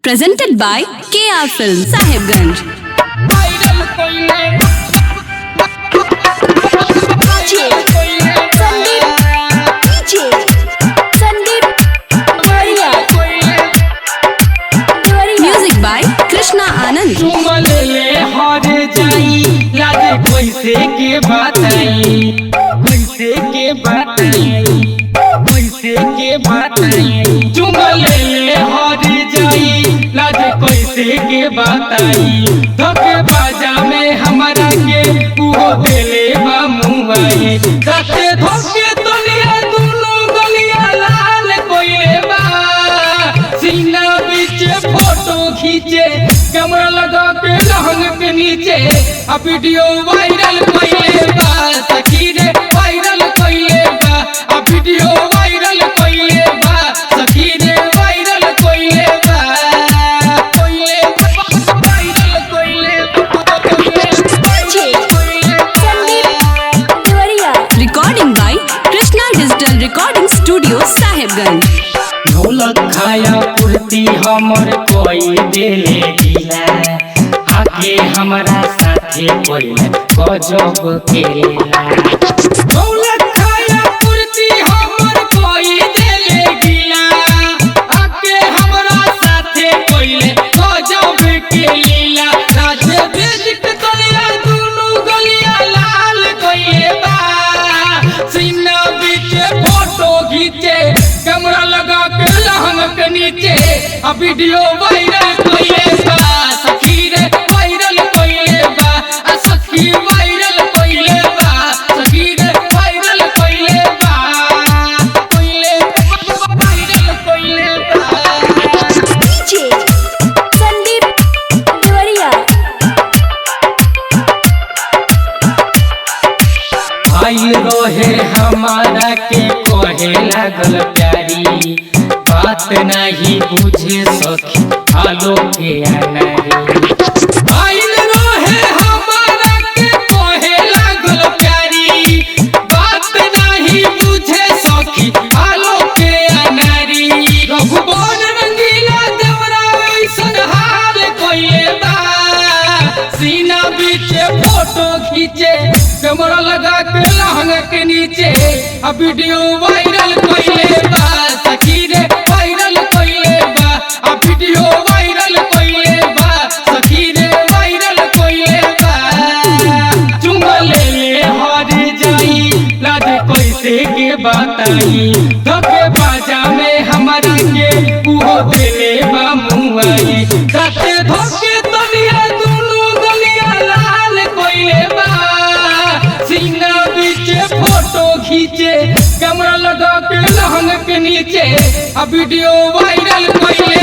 Presented by KR Film, Sahibganj. Music by Krishna Anand. कैसे के बताई चुमल ले हर जाई लाज कैसे के बताई धोखे बाजा में हमारा के उहो देले बा मुआई धोखे धोखे दुनिया दोनों गलिया लाल कोइले बा सीना बीच फोटो खींचे कैमरा लगा के लहंग के नीचे आ वीडियो वायरल कोइले बा सखी रे वायरल कोइले बा आ वीडियो वायरल कोइले बा सखी रे वायरल कोइले बा वायरल कोइले Recording by Krishna Digital Recording Studio, Sahibganj. ढोलक खाया पुरती हमर कोई देले दिला आके हमरा साथे कोइले गजब केला ढोलक खाया पुरती हमर कोई देले दिला आके हमरा साथे कोइले गजब केला राज बेजिक तलिया दोनों गलिया लाल कोइले बा सीना बीच फोटो खींचे कैमरा लगा के लहंग के नीचे आ वीडियो वायरल कोइले बा सखी रे वायरल कोइले बा आ सखी वायरल कोइले बा सखी रे वायरल कोइले बा वायरल कोइले बा आई रोहे हमारा के कोहे लागल प्यारी बात नहीं बुझे सखी आलो के अनारी आई रोहे हमारा के कोहे लागल प्यारी बात नहीं बुझे सखी आलो के अनारी रघुबर रंगीला देवरा ऐसन हाल कोइले बा सीना बीच फोटो खींचे कैमरा लगा के लहंग के नीचे आ वीडियो वायरल कोइले बा सखी रे वायरल कोइले बा आ वीडियो वायरल कोइले बा सखी रे वायरल कोइले बा चुमल ले हर जाई लाज कैसे के बताई धोखे बाजा में हमारा के उहो देले बा मुआई धोखे धोखे दुनिया दोनों गलिया लाल कोइले बा सीना बीच फोटो खींचे कैमरा लगा के लहंग के नीचे आ वीडियो वायरल कोइले